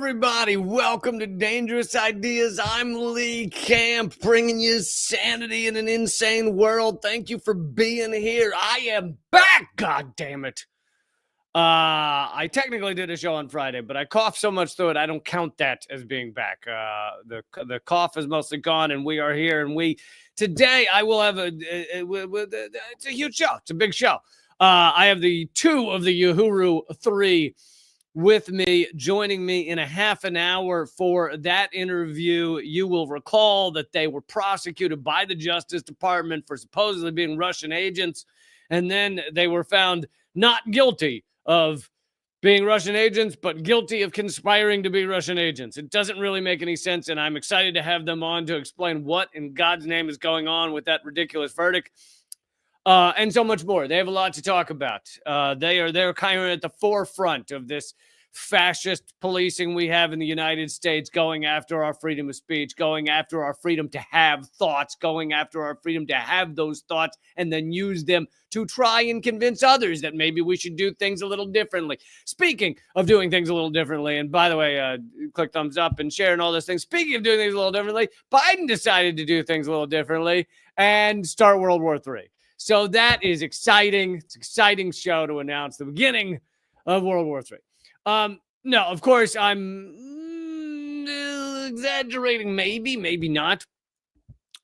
everybody? Welcome to Dangerous Ideas. I'm Lee Camp, bringing you sanity in an insane world. Thank you for being here. I am back, God damn it. I technically did a show on Friday, but I coughed so much through it, I don't count that as being back. The cough is mostly gone, and we are here. And today I will have it's a huge show. It's a big show. I have the two of the Uhuru 3 with me, joining me in a half an hour for that interview. You will recall that they were prosecuted by the Justice Department for supposedly being Russian agents, and then they were found not guilty of being Russian agents, but guilty of conspiring to be Russian agents. It doesn't really make any sense, and I'm excited to have them on to explain what in God's name is going on with that ridiculous verdict. And so much more. They have a lot to talk about. They're kind of at the forefront of this fascist policing we have in the United States, going after our freedom of speech, going after our freedom to have thoughts, going after our freedom to have those thoughts and then use them to try and convince others that maybe we should do things a little differently. Speaking of doing things a little differently, and by the way, click thumbs up and share and all those things. Speaking of doing things a little differently, Biden decided to do things a little differently and start World War III. So that is exciting. It's an exciting show to announce the beginning of World War III. No, of course, I'm exaggerating, maybe not.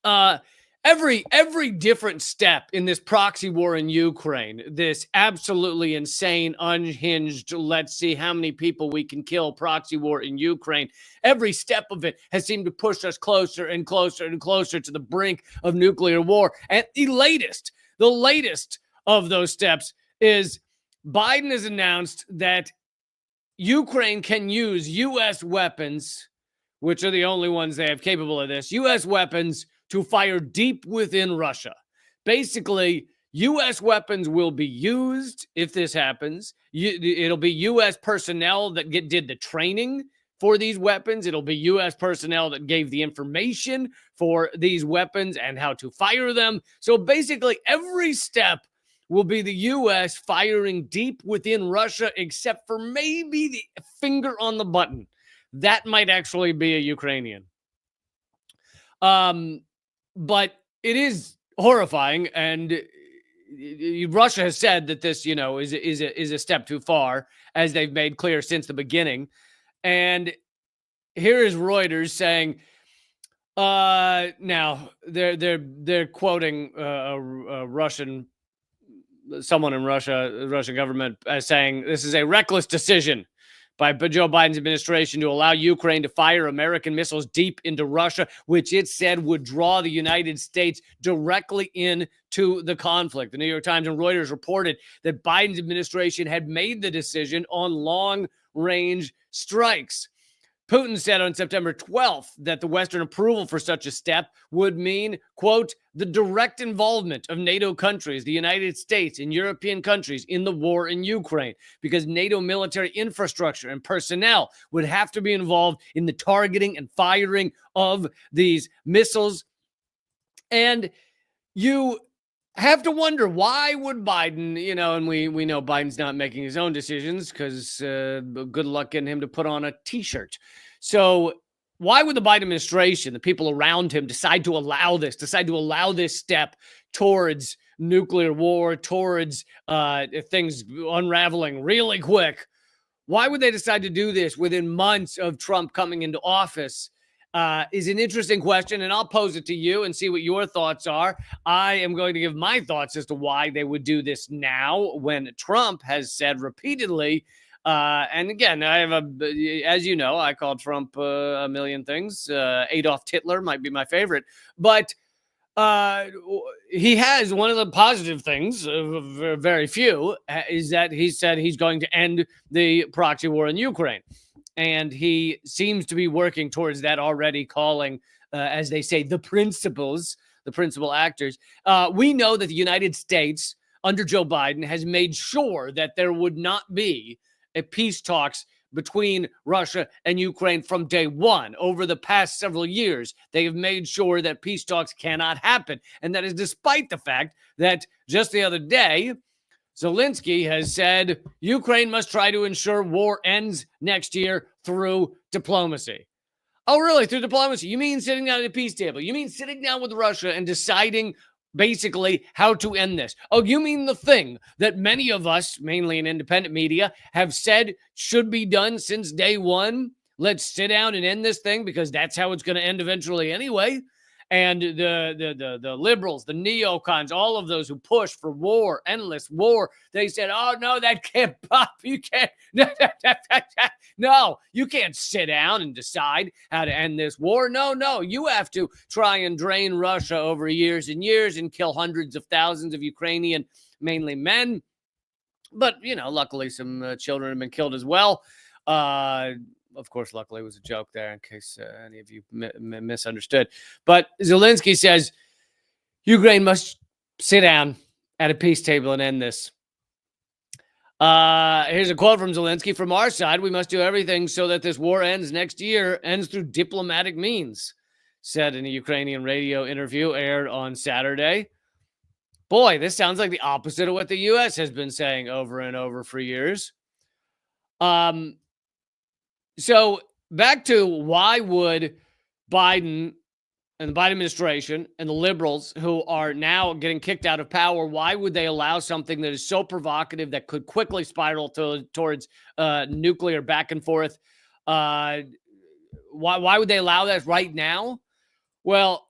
Every different step in this proxy war in Ukraine, this absolutely insane, unhinged, let's see how many people we can kill proxy war in Ukraine, every step of it has seemed to push us closer and closer and closer to the brink of nuclear war. And the latest of those steps is Biden has announced that Ukraine can use U.S. weapons, which are the only ones they have capable of this, U.S. weapons to fire deep within Russia. Basically, U.S. weapons will be used if this happens. It'll be U.S. personnel that did the training for these weapons. It'll be U.S. personnel that gave the information for these weapons and how to fire them. So basically, every step will be the U.S. firing deep within Russia, except for maybe the finger on the button. That might actually be a Ukrainian. But it is horrifying, and Russia has said that this, is a step too far, as they've made clear since the beginning. And here is Reuters saying, now they're quoting someone in Russia, the Russian government, as saying this is a reckless decision by Joe Biden's administration to allow Ukraine to fire American missiles deep into Russia, which it said would draw the United States directly into the conflict. The New York Times and Reuters reported that Biden's administration had made the decision on long-range strikes. Putin said on September 12th that the Western approval for such a step would mean, quote, the direct involvement of NATO countries, the United States and European countries in the war in Ukraine, because NATO military infrastructure and personnel would have to be involved in the targeting and firing of these missiles. And you have to wonder, why would Biden, and we know Biden's not making his own decisions because good luck getting him to put on a T-shirt. So why would the Biden administration, the people around him, decide to allow this step towards nuclear war, towards things unraveling really quick? Why would they decide to do this within months of Trump coming into office? Is an interesting question, and I'll pose it to you and see what your thoughts are. I am going to give my thoughts as to why they would do this now when Trump has said repeatedly, and again, as you know, I call Trump a million things. Adolf Hitler might be my favorite, but he has one of the positive things, very few, is that he said he's going to end the proxy war in Ukraine. And he seems to be working towards that already, calling, as they say, the principal actors. We know that the United States, under Joe Biden, has made sure that there would not be a peace talks between Russia and Ukraine from day one. Over the past several years, they have made sure that peace talks cannot happen. And that is despite the fact that just the other day, Zelensky has said Ukraine must try to ensure war ends next year through diplomacy. Oh, really? Through diplomacy? You mean sitting down at a peace table? You mean sitting down with Russia and deciding basically how to end this? Oh, you mean the thing that many of us, mainly in independent media, have said should be done since day one? Let's sit down and end this thing because that's how it's going to end eventually anyway. And the liberals, the neocons, all of those who push for war, endless war, they said, "Oh no, that can't pop. You can't. No, you can't sit down and decide how to end this war. No, you have to try and drain Russia over years and years and kill hundreds of thousands of Ukrainian, mainly men. But luckily, some children have been killed as well." Of course, luckily it was a joke there in case any of you misunderstood. But Zelensky says Ukraine must sit down at a peace table and end this. Here's a quote from Zelensky. "From our side, we must do everything so that this war ends next year, ends through diplomatic means," said in a Ukrainian radio interview aired on Saturday. Boy, this sounds like the opposite of what the U.S. has been saying over and over for years. So back to why would Biden and the Biden administration and the liberals who are now getting kicked out of power, why would they allow something that is so provocative that could quickly spiral towards nuclear back and forth? Why would they allow that right now? Well,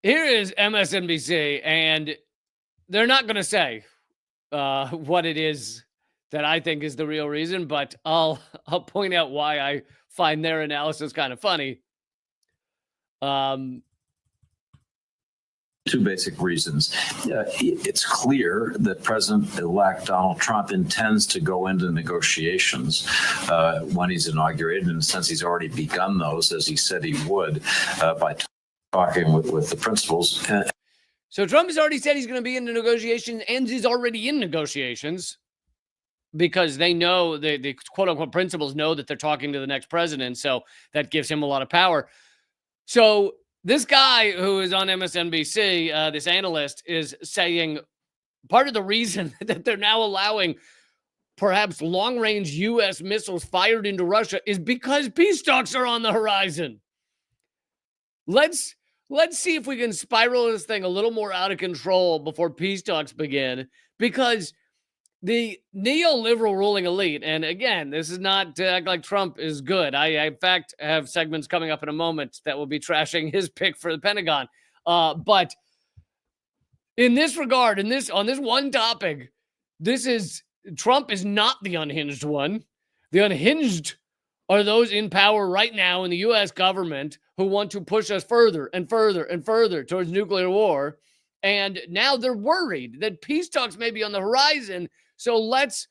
here is MSNBC, and they're not going to say what it is that I think is the real reason, but I'll point out why I find their analysis kind of funny. Two basic reasons. It's clear that President-elect Donald Trump intends to go into negotiations when he's inaugurated. In a sense, he's already begun those, as he said he would, by talking with the principals. So Trump has already said he's going to be in the negotiations and is already in negotiations because they know, the quote-unquote principals know that they're talking to the next president, so that gives him a lot of power. So this guy who is on MSNBC, this analyst, is saying part of the reason that they're now allowing perhaps long-range U.S. missiles fired into Russia is because peace talks are on the horizon. Let's see if we can spiral this thing a little more out of control before peace talks begin, because the neoliberal ruling elite, and again, this is not to act like Trump is good. I in fact, have segments coming up in a moment that will be trashing his pick for the Pentagon. But in this regard, on this one topic, Trump is not the unhinged one. The unhinged are those in power right now in the U.S. government who want to push us further and further and further towards nuclear war. And now they're worried that peace talks may be on the horizon. So let's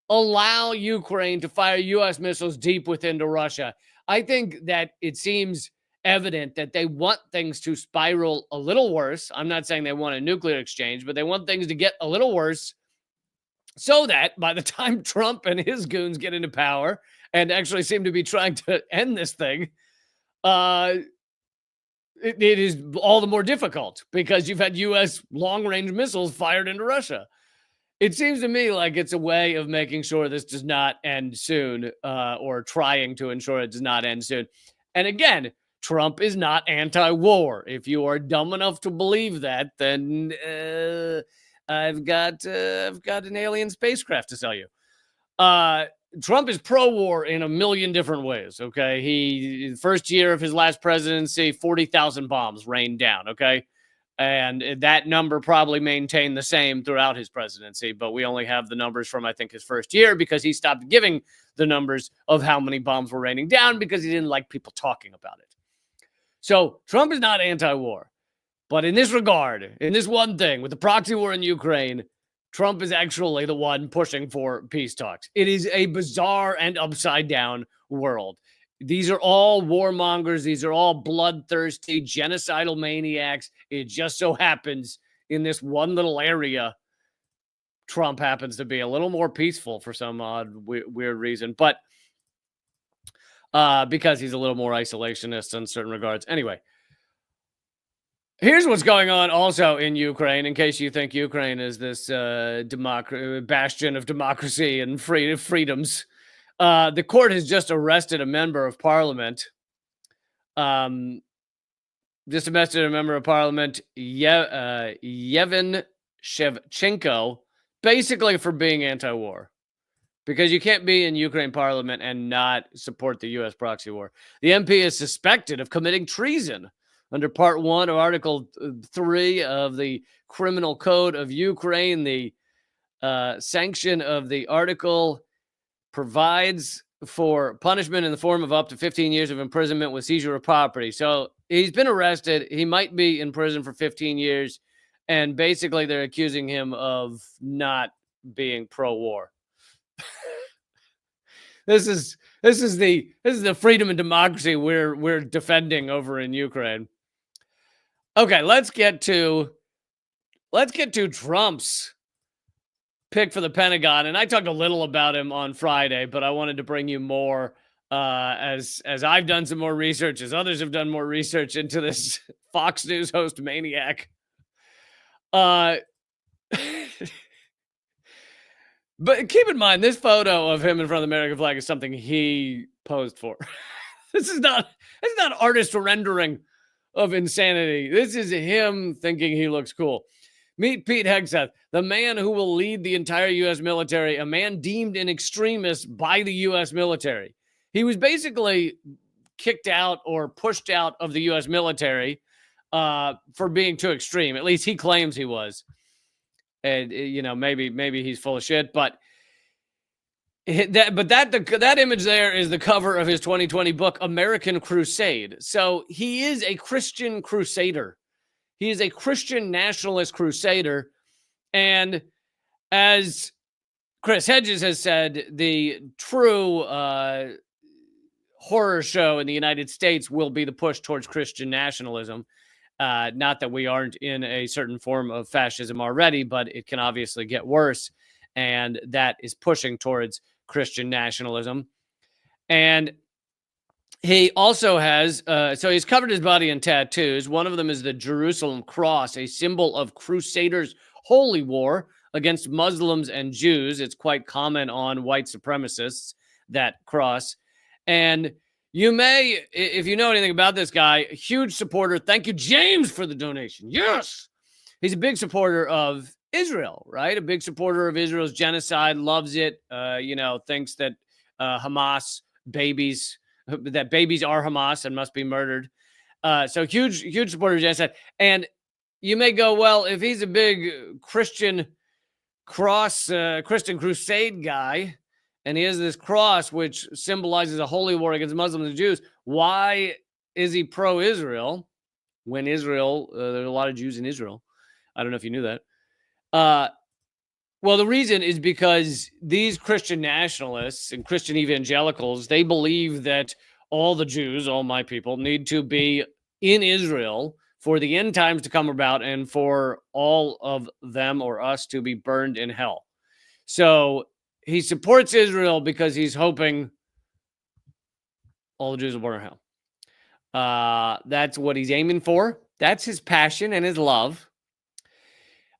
allow Ukraine to fire U.S. missiles deep within Russia. I think that it seems evident that they want things to spiral a little worse. I'm not saying they want a nuclear exchange, but they want things to get a little worse so that by the time Trump and his goons get into power and actually seem to be trying to end this thing, it is all the more difficult because you've had U.S. long-range missiles fired into Russia. It seems to me like it's a way of making sure this does not end soon, or trying to ensure it does not end soon. And again, Trump is not anti-war. If you are dumb enough to believe that, then I've got an alien spacecraft to sell you. Trump is pro-war in a million different ways, okay? First year of his last presidency, 40,000 bombs rained down, okay? And that number probably maintained the same throughout his presidency, but we only have the numbers from, I think, his first year because he stopped giving the numbers of how many bombs were raining down because he didn't like people talking about it. So Trump is not anti-war. But in this regard, in this one thing, with the proxy war in Ukraine, Trump is actually the one pushing for peace talks. It is a bizarre and upside-down world. These are all warmongers. These are all bloodthirsty, genocidal maniacs. It just so happens in this one little area, Trump happens to be a little more peaceful for some odd, weird reason. But because he's a little more isolationist in certain regards. Anyway, Here's what's going on also in Ukraine, in case you think Ukraine is this bastion of democracy and freedoms. The court has just arrested a member of parliament. Just arrested a member of parliament, Yevhen Shevchenko, basically for being anti-war. Because you can't be in Ukraine parliament and not support the U.S. proxy war. The MP is suspected of committing treason under Part 1 of Article 3 of the Criminal Code of Ukraine. The sanction of the article provides for punishment in the form of up to 15 years of imprisonment with seizure of property. So he's been arrested. He might be in prison for 15 years. And basically, they're accusing him of not being pro-war. This is the freedom and democracy we're defending over in Ukraine. Okay, let's get to Trump's pick for the Pentagon, and I talked a little about him on Friday, but I wanted to bring you more as I've done some more research, as others have done more research into this Fox News host maniac. But keep in mind, this photo of him in front of the American flag is something he posed for. This is not artist rendering of insanity. This is him thinking he looks cool. Meet Pete Hegseth, the man who will lead the entire U.S. military, a man deemed an extremist by the U.S. military. He was basically kicked out or pushed out of the U.S. military for being too extreme. At least he claims he was. And, you know, maybe he's full of shit, but that image there is the cover of his 2020 book, American Crusade. So he is a Christian crusader. He is a Christian nationalist crusader. And as Chris Hedges has said, the true horror show in the United States will be the push towards Christian nationalism. Not that we aren't in a certain form of fascism already, but it can obviously get worse. And that is pushing towards Christian nationalism. And he also has, so he's covered his body in tattoos. One of them is the Jerusalem cross, a symbol of Crusaders' holy war against Muslims and Jews. It's quite common on white supremacists, that cross. And you may, if you know anything about this guy, a huge supporter. Thank you, James, for the donation. Yes. He's a big supporter of Israel, right? A big supporter of Israel's genocide, loves it, thinks that Hamas babies are Hamas and must be murdered. So huge supporter of genocide. And you may go, well, if he's a big Christian Christian crusade guy, and he has this cross which symbolizes a holy war against Muslims and Jews, why is he pro-Israel when Israel, there are a lot of Jews in Israel? I don't know if you knew that. Well, the reason is because these Christian nationalists and Christian evangelicals, they believe that all the Jews, all my people, need to be in Israel for the end times to come about and for all of them or us to be burned in hell. So he supports Israel because he's hoping all the Jews will burn in hell. That's what he's aiming for. That's his passion and his love.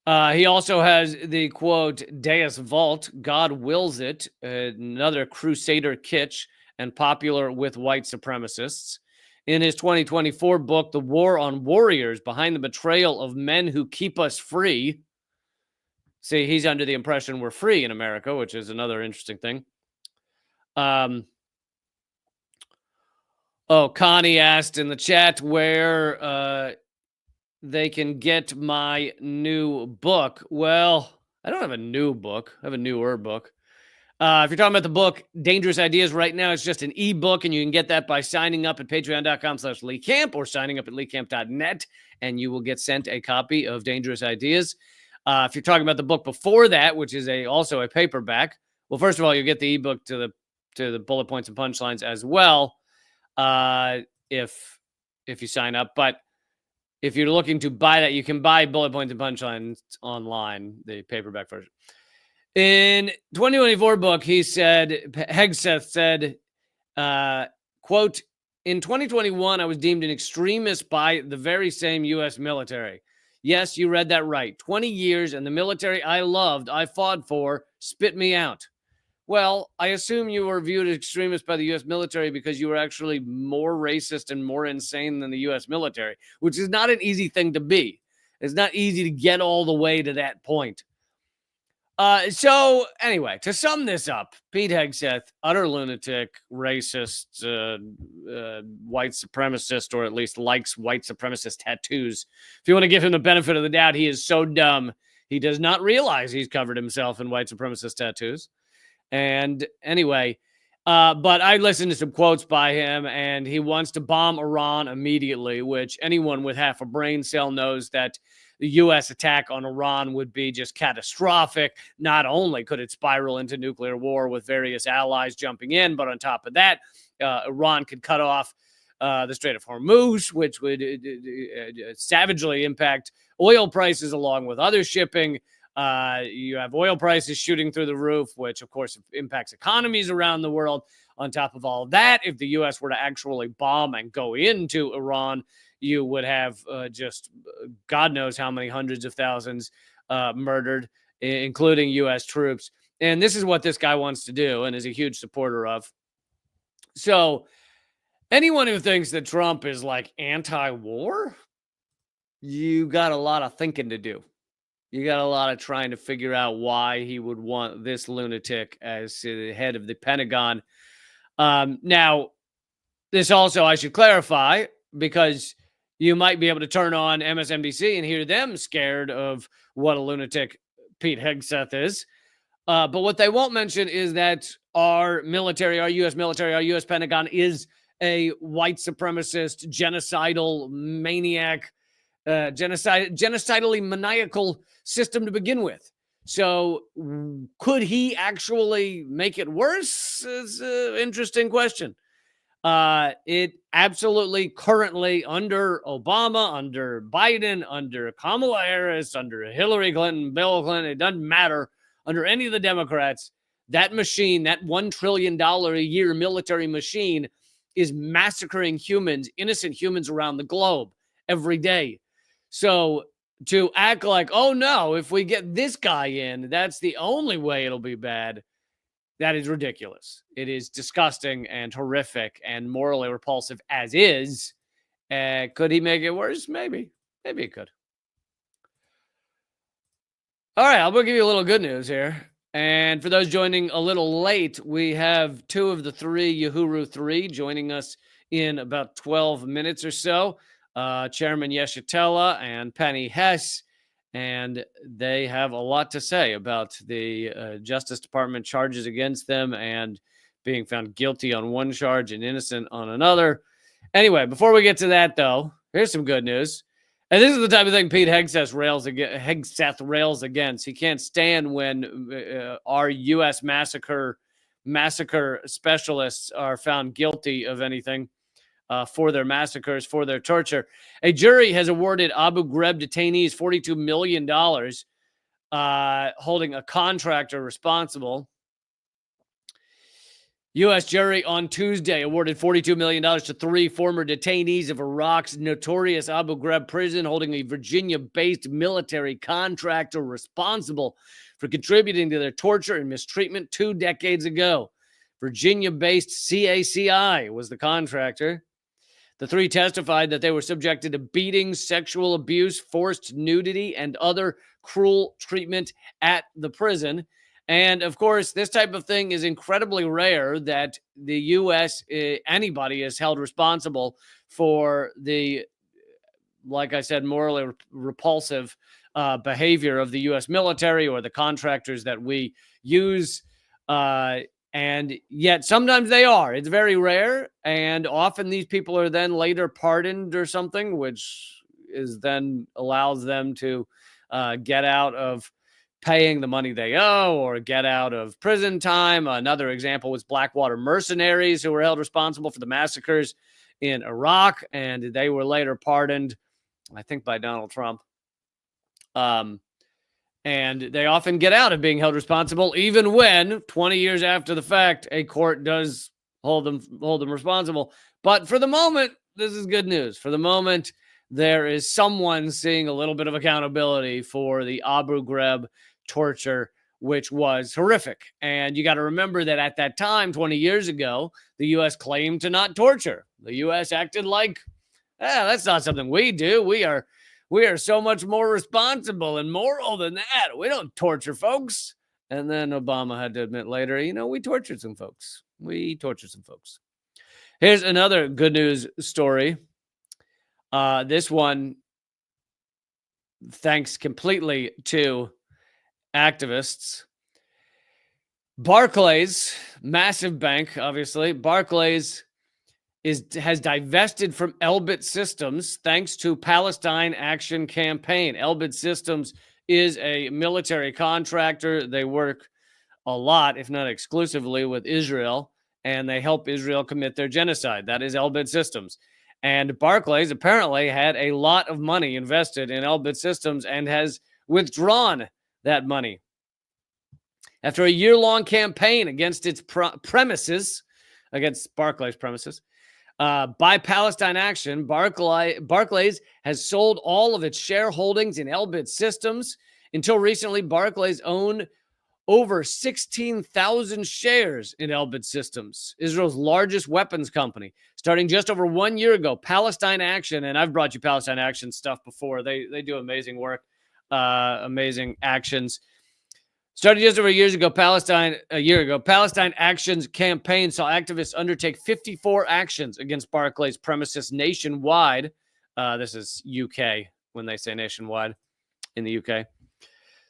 He also has the quote, Deus Vult, God wills it, another crusader kitsch and popular with white supremacists. In his 2024 book, The War on Warriors, Behind the Betrayal of Men Who Keep Us Free. See, he's under the impression we're free in America, which is another interesting thing. Connie asked in the chat where they can get my new book. Well, I don't have a new book. I have a newer book. If you're talking about the book, Dangerous Ideas, right now, it's just an ebook, and you can get that by signing up at patreon.com/LeeCamp or signing up at LeeCamp.net, and you will get sent a copy of Dangerous Ideas. If you're talking about the book before that, which is also a paperback, well, first of all, you'll get the ebook to the bullet points and punchlines as well, if you sign up. But if you're looking to buy that, you can buy Bullet Points and Punchlines online, the paperback version. In 2024 book, he said, Hegseth said, quote, In 2021, I was deemed an extremist by the very same U.S. military. Yes, you read that right. 20 years, and the military I loved, I fought for, spit me out. Well, I assume you were viewed as extremist by the U.S. military because you were actually more racist and more insane than the U.S. military, which is not an easy thing to be. It's not easy to get all the way to that point. So anyway, to sum this up, Pete Hegseth, utter lunatic, racist, white supremacist, or at least likes white supremacist tattoos. If you want to give him the benefit of the doubt, he is so dumb. He does not realize he's covered himself in white supremacist tattoos. And anyway, but I listened to some quotes by him, and he wants to bomb Iran immediately, which anyone with half a brain cell knows that the U.S. attack on Iran would be just catastrophic. Not only could it spiral into nuclear war with various allies jumping in, but on top of that, Iran could cut off the Strait of Hormuz, which would savagely impact oil prices along with other shipping. You have oil prices shooting through the roof, which of course impacts economies around the world. On top of all of that, if the U.S. were to actually bomb and go into Iran, you would have just God knows how many hundreds of thousands murdered, including U.S. troops. And this is what this guy wants to do and is a huge supporter of. So anyone who thinks that Trump is like anti-war, you got a lot of thinking to do. You got a lot of trying to figure out why he would want this lunatic as the head of the Pentagon. Now, this also, I should clarify, because you might be able to turn on MSNBC and hear them scared of what a lunatic Pete Hegseth is. But what they won't mention is that our military, our U.S. military, our U.S. Pentagon is a white supremacist, genocidal maniac, genocidally maniacal system to begin with. So could he actually make it worse? Is an interesting question. It absolutely currently under Obama, under Biden, under Kamala Harris, under Hillary Clinton, Bill Clinton, it doesn't matter, under any of the Democrats, that machine, that $1 trillion a year military machine is massacring humans, innocent humans around the globe every day. So to act like, oh no, if we get this guy in, that's the only way it'll be bad, that is ridiculous. It is disgusting and horrific and morally repulsive as is. Could he make it worse? Maybe. Maybe he could. All right, I'll give you a little good news here. And for those joining a little late, we have two of the three Uhuru 3 joining us in about 12 minutes or so. Chairman Yeshitela and Penny Hess. And they have a lot to say about the Justice Department charges against them and being found guilty on one charge and innocent on another. Anyway, before we get to that, though, here's some good news. And this is the type of thing Pete Hegseth rails against. He can't stand when our U.S. massacre specialists are found guilty of anything. For their massacres, for their torture. A jury has awarded Abu Ghraib detainees $42 million, holding a contractor responsible. U.S. jury on Tuesday awarded $42 million to three former detainees of Iraq's notorious Abu Ghraib prison, holding a Virginia-based military contractor responsible for contributing to their torture and mistreatment 2 decades ago. Virginia-based CACI was the contractor. The three testified that they were subjected to beatings, sexual abuse, forced nudity, and other cruel treatment at the prison. And of course, this type of thing is incredibly rare, that the U.S., anybody is held responsible for the, like I said, morally repulsive behavior of the U.S. military or the contractors that we use. And yet sometimes they are. It's very rare. And often these people are then later pardoned or something, which is then allows them to get out of paying the money they owe or get out of prison time. Another example was Blackwater mercenaries who were held responsible for the massacres in Iraq, and they were later pardoned, I think, by Donald Trump. And they often get out of being held responsible, even when 20 years after the fact, a court does hold them responsible. But for the moment, this is good news. For the moment, there is someone seeing a little bit of accountability for the Abu Ghraib torture, which was horrific. And you got to remember that at that time, 20 years ago, the U.S. claimed to not torture. The U.S. acted like, that's not something we do. We are so much more responsible and moral than that. We don't torture folks. And then Obama had to admit later, we tortured some folks. Here's another good news story. This one, thanks completely to activists. Barclays, massive bank, obviously. Barclays has divested from Elbit Systems thanks to Palestine Action Campaign. Elbit Systems is a military contractor. They work a lot, if not exclusively, with Israel, and they help Israel commit their genocide. That is Elbit Systems. And Barclays apparently had a lot of money invested in Elbit Systems and has withdrawn that money. After a year-long campaign against its premises, against Barclays' premises, by Palestine Action, Barclays has sold all of its shareholdings in Elbit Systems. Until recently, Barclays owned over 16,000 shares in Elbit Systems, Israel's largest weapons company. Starting just over 1 year ago, Palestine Action, and I've brought you Palestine Action stuff before. They do amazing work, amazing actions. Started just over a year ago, Palestine Action's campaign saw activists undertake 54 actions against Barclays premises nationwide. This is UK when they say nationwide in the UK.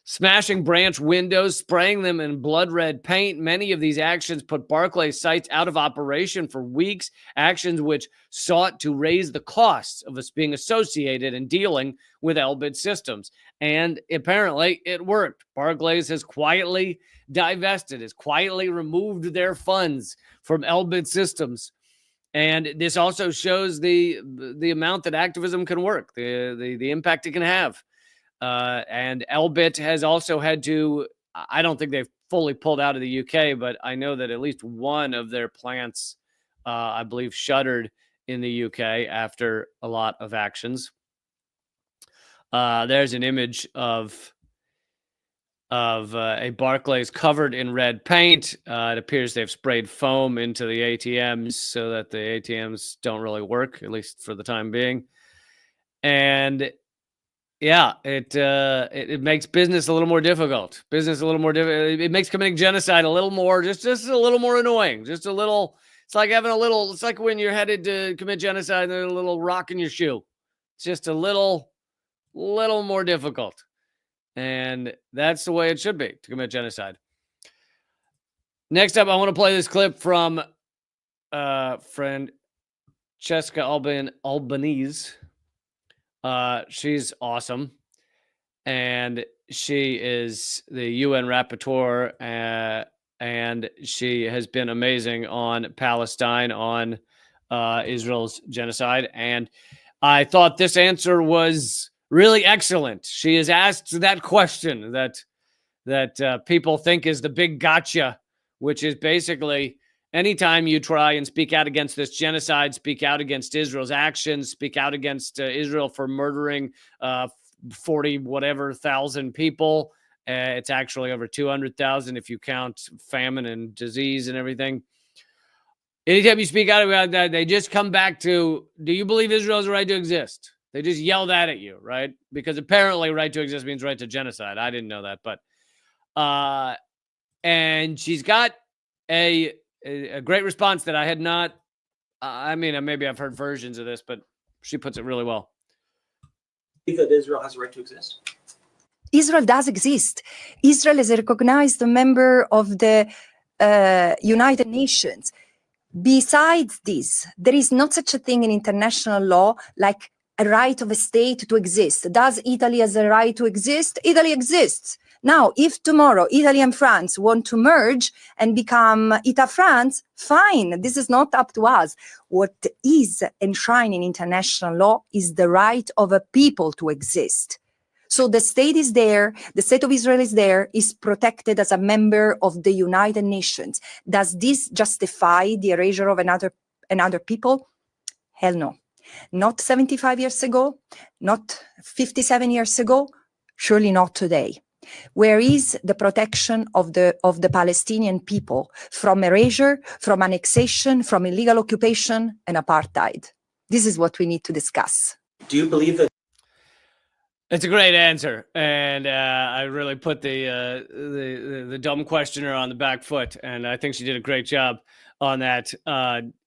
Smashing branch windows, spraying them in blood red paint. Many of these actions put Barclays sites out of operation for weeks, actions which sought to raise the costs of us being associated and dealing with Elbit Systems. And apparently it worked. Barclays has quietly divested, has quietly removed their funds from Elbit Systems. And this also shows the amount that activism can work, the impact it can have. And Elbit has also had to, I don't think they've fully pulled out of the UK, but I know that at least one of their plants, I believe, shuttered in the UK after a lot of actions. There's an image of a Barclays covered in red paint. It appears they've sprayed foam into the ATMs so that the ATMs don't really work, at least for the time being. And yeah, it makes business a little more difficult. It makes committing genocide a little more, just a little more annoying. Just a little. It's like having it's like when you're headed to commit genocide and there's a little rock in your shoe. It's just a little more difficult. And that's the way it should be to commit genocide. Next up, I want to play this clip from friend Cheska Albanese. She's awesome, and she is the UN rapporteur, and she has been amazing on Palestine, on Israel's genocide. And I thought this answer was really excellent. She has asked that question that people think is the big gotcha, which is basically, anytime you try and speak out against this genocide, speak out against Israel's actions, speak out against Israel for murdering 40,000 people. It's actually over 200,000 if you count famine and disease and everything. Anytime you speak out about that, they just come back to, do you believe Israel has a right to exist? They just yell that at you, right? Because apparently right to exist means right to genocide. I didn't know that, but and she's got a great response that I had not. Maybe I've heard versions of this, but she puts it really well. You think that Israel has a right to exist? Israel does exist. Israel is a recognized member of the United Nations. Besides this, there is not such a thing in international law like a right of a state to exist. Does Italy has a right to exist? Italy exists. Now, if tomorrow Italy and France want to merge and become Ita France, fine. This is not up to us. What is enshrined in international law is the right of a people to exist. So the state is there, the state of Israel is there, is protected as a member of the United Nations. Does this justify the erasure of another people? Hell no. Not 75 years ago, not 57 years ago, surely not today. Where is the protection of the Palestinian people from erasure, from annexation, from illegal occupation and apartheid? This is what we need to discuss. Do you believe that? It's a great answer, and I really put the dumb questioner on the back foot, and I think she did a great job on that.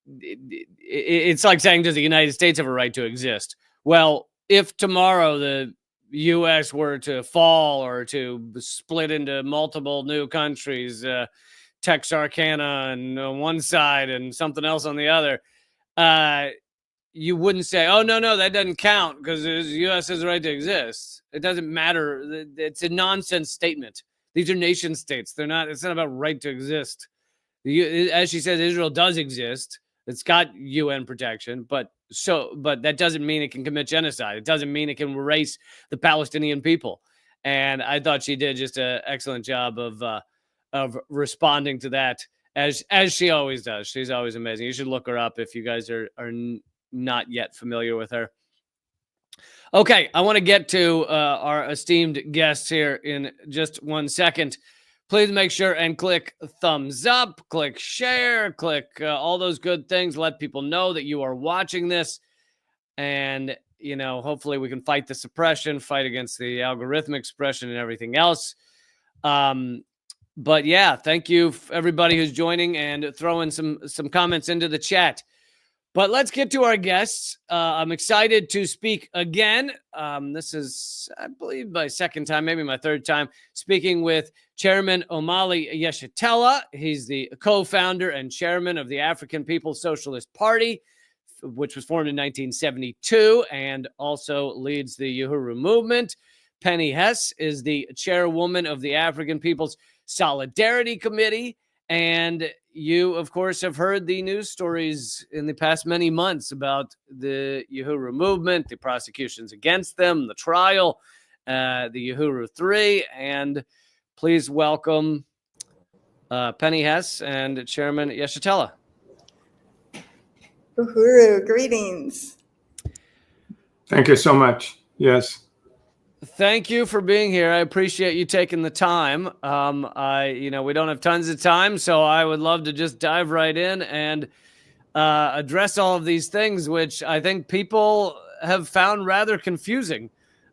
It's like saying, does the United States have a right to exist? Well, if tomorrow the U.S. were to fall or to split into multiple new countries, Texarkana on one side and something else on the other, you wouldn't say, oh, no, that doesn't count because the U.S. has the right to exist. It doesn't matter. It's a nonsense statement. These are nation states. It's not about right to exist. As she says, Israel does exist. It's got UN protection, but that doesn't mean it can commit genocide. It doesn't mean it can erase the Palestinian people. And I thought she did just an excellent job of responding to that, as she always does. She's always amazing. You should look her up if you guys are not yet familiar with her. Okay, I want to get to our esteemed guests here in just 1 second. Please make sure and click thumbs up, click share, click all those good things. Let people know that you are watching this. And, hopefully we can fight the suppression, fight against the algorithmic suppression and everything else. But yeah, thank you everybody who's joining and throwing some comments into the chat. But let's get to our guests. I'm excited to speak again. This is, I believe, my second time, maybe my third time, speaking with Chairman Yeshitela. He's the co-founder and chairman of the African People's Socialist Party, which was formed in 1972 and also leads the Uhuru movement. Penny Hess is the chairwoman of the African People's Solidarity Committee. And you, of course, have heard the news stories in the past many months about the Uhuru movement, the prosecutions against them, the trial, the Uhuru 3. And please welcome Penny Hess and Chairman Yeshitela. Uhuru, greetings. Thank you so much. Yes. Thank you for being here. I appreciate you taking the time. We don't have tons of time, so I would love to just dive right in and address all of these things, which I think people have found rather confusing.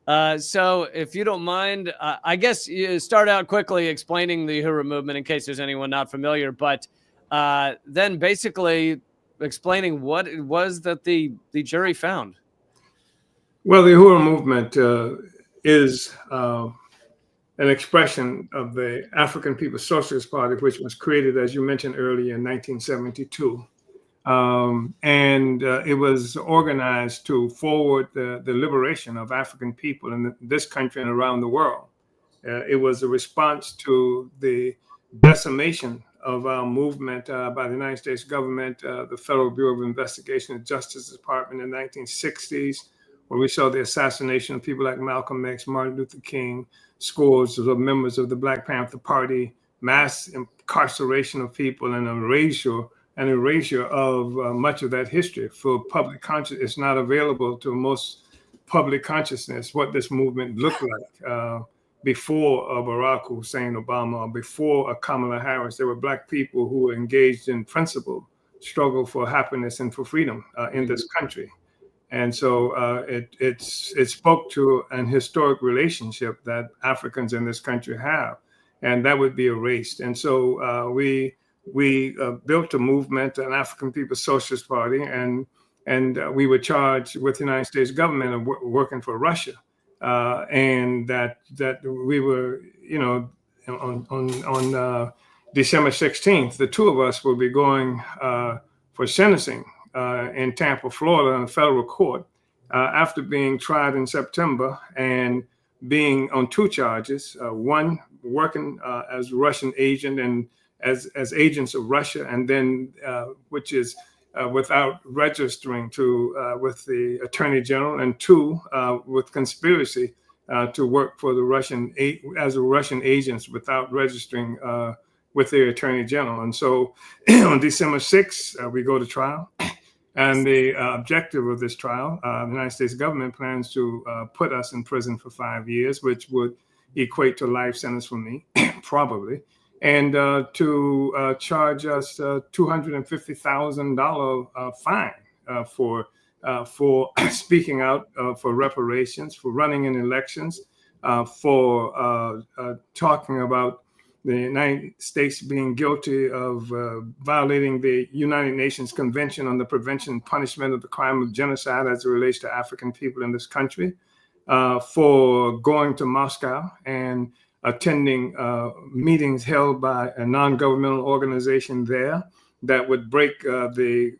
So if you don't mind, I guess you start out quickly explaining the Uhuru movement in case there's anyone not familiar, but then basically explaining what it was that the jury found. Well, the Uhuru movement is an expression of the African People's Socialist Party, which was created, as you mentioned earlier, in 1972. And it was organized to forward the liberation of African people in this country and around the world. It was a response to the decimation of our movement by the United States government, the Federal Bureau of Investigation and Justice Department in the 1960s, where we saw the assassination of people like Malcolm X, Martin Luther King, scores of members of the Black Panther Party, mass incarceration of people, and erasure of much of that history for public consciousness. It's not available to most public consciousness what this movement looked like before Barack Hussein Obama, or before Kamala Harris. There were Black people who were engaged in principle struggle for happiness and for freedom in this country. And so it spoke to an historic relationship that Africans in this country have, and that would be erased. And so we built a movement, an African People's Socialist Party, and we were charged with the United States government of working for Russia, and that we were, on December 16th, the two of us will be going for sentencing in Tampa, Florida, in a federal court, after being tried in September and being on two charges, one working as Russian agent and as agents of Russia, and then which is without registering with the Attorney General, and two, with conspiracy to work for the as Russian agents without registering with their attorney general. And so on December 6th, we go to trial. And the objective of this trial, the United States government plans to put us in prison for 5 years, which would equate to a life sentence for me, probably, and to charge us $250,000 fine for speaking out for reparations, for running in elections, for talking about the United States being guilty of violating the United Nations Convention on the Prevention and Punishment of the Crime of Genocide as it relates to African people in this country, for going to Moscow and attending meetings held by a non-governmental organization there that would break the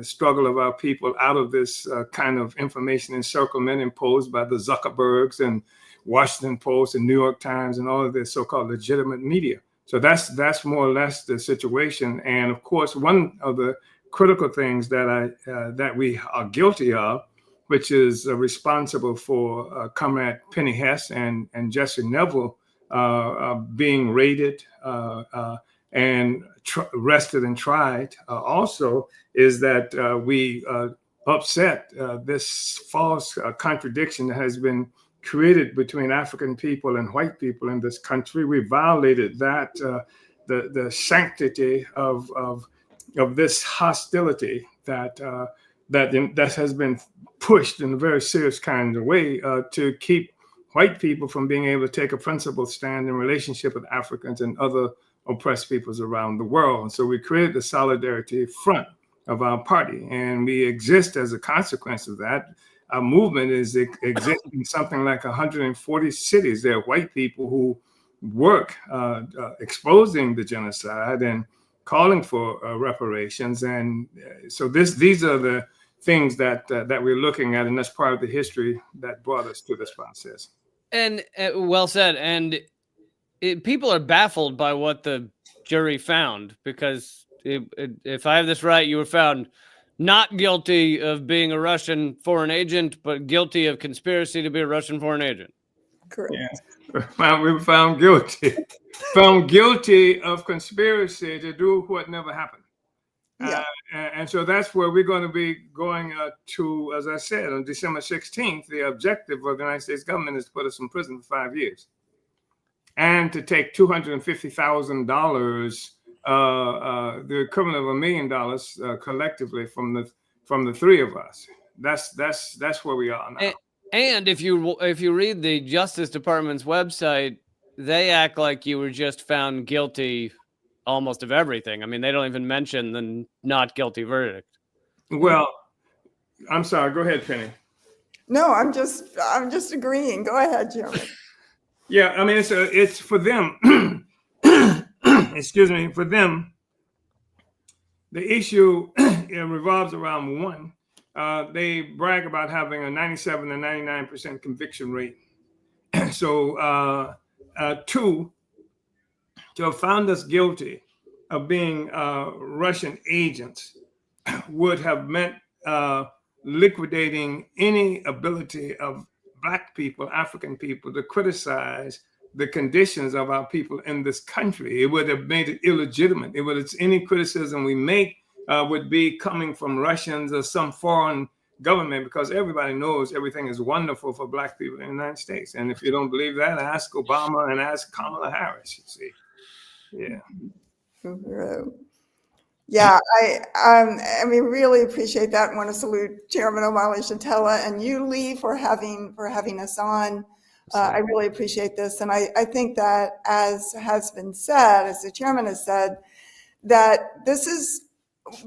struggle of our people out of this kind of information encirclement imposed by the Zuckerbergs and Washington Post and New York Times and all of this so-called legitimate media. So that's more or less the situation. And of course, one of the critical things that we are guilty of, which is responsible for Comrade Penny Hess and Jesse Neville being raided and arrested and tried, also is that we upset this false contradiction that has been created between African people and white people in this country. We violated that, the sanctity of this hostility that has been pushed in a very serious kind of way to keep white people from being able to take a principled stand in relationship with Africans and other oppressed peoples around the world. And so we created the Solidarity Front of our party, and we exist as a consequence of that. Our movement exists in something like 140 cities. There are white people who work exposing the genocide and calling for reparations. And so these are the things that we're looking at, and that's part of the history that brought us to this process. And well said. And people are baffled by what the jury found, because if I have this right, you were found not guilty of being a Russian foreign agent, but guilty of conspiracy to be a Russian foreign agent. Correct. Yeah. We were found guilty. Found guilty of conspiracy to do what never happened. Yeah. And so that's where we're going to be going to, as I said, on December 16th, the objective of the United States government is to put us in prison for 5 years and to take $250,000, the equivalent of $1 million collectively from the three of us. That's where we are now. And if you read the Justice Department's website, they act like you were just found guilty almost of everything. I mean, they don't even mention the not guilty verdict. Well, I'm sorry. Go ahead, Penny. No, I'm just agreeing. Go ahead, Chairman. Yeah, I mean, it's for them. Excuse me, for them. The issue revolves around one. They brag about having a 97 to 99% conviction rate. So, two, to have found us guilty of being Russian agents would have meant liquidating any ability of Black people, African people, to criticize the conditions of our people in this country. It would have made it illegitimate. Any criticism we make would be coming from Russians or some foreign government, because everybody knows everything is wonderful for Black people in the United States. And if you don't believe that, ask Obama and ask Kamala Harris, you see. Yeah. Uhuru. Yeah, I mean, really appreciate that. Want to salute Chairman Yeshitela and you, Lee, for having us on. I really appreciate this, and I think that, as has been said, as the chairman has said, that this is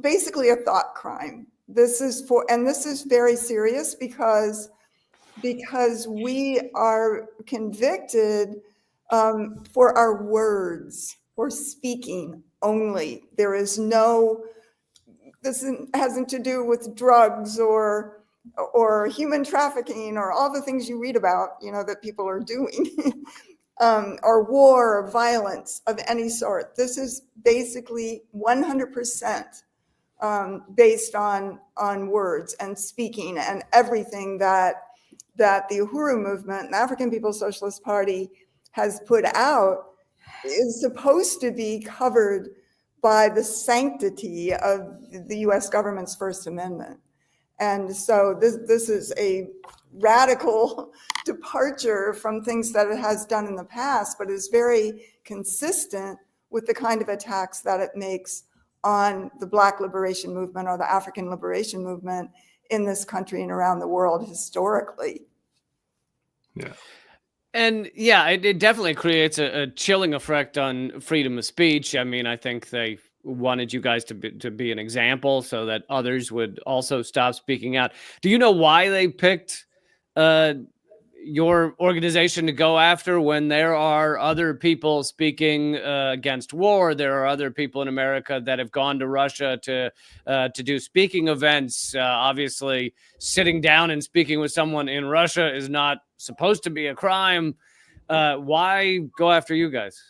basically a thought crime. This is very serious because we are convicted for our words, for speaking only. There is this hasn't to do with drugs or human trafficking or all the things you read about, that people are doing, or war or violence of any sort. This is basically 100% based on words and speaking and everything that that the Uhuru movement, the African People's Socialist Party, has put out is supposed to be covered by the sanctity of the US government's First Amendment. And so this is a radical departure from things that it has done in the past, but is very consistent with the kind of attacks that it makes on the Black liberation movement or the African liberation movement in this country and around the world historically. Yeah. And yeah, it definitely creates a chilling effect on freedom of speech. I mean, I think they wanted you guys to be an example so that others would also stop speaking out. Do you know why they picked your organization to go after when there are other people speaking against war? There are other people in America that have gone to Russia to do speaking events. Obviously, sitting down and speaking with someone in Russia is not supposed to be a crime. Why go after you guys?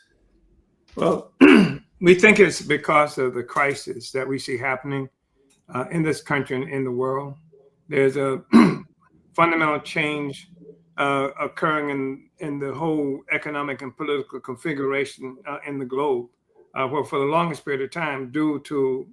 Well, we think it's because of the crisis that we see happening in this country and in the world. There's a fundamental change occurring in the whole economic and political configuration in the globe, where for the longest period of time, due to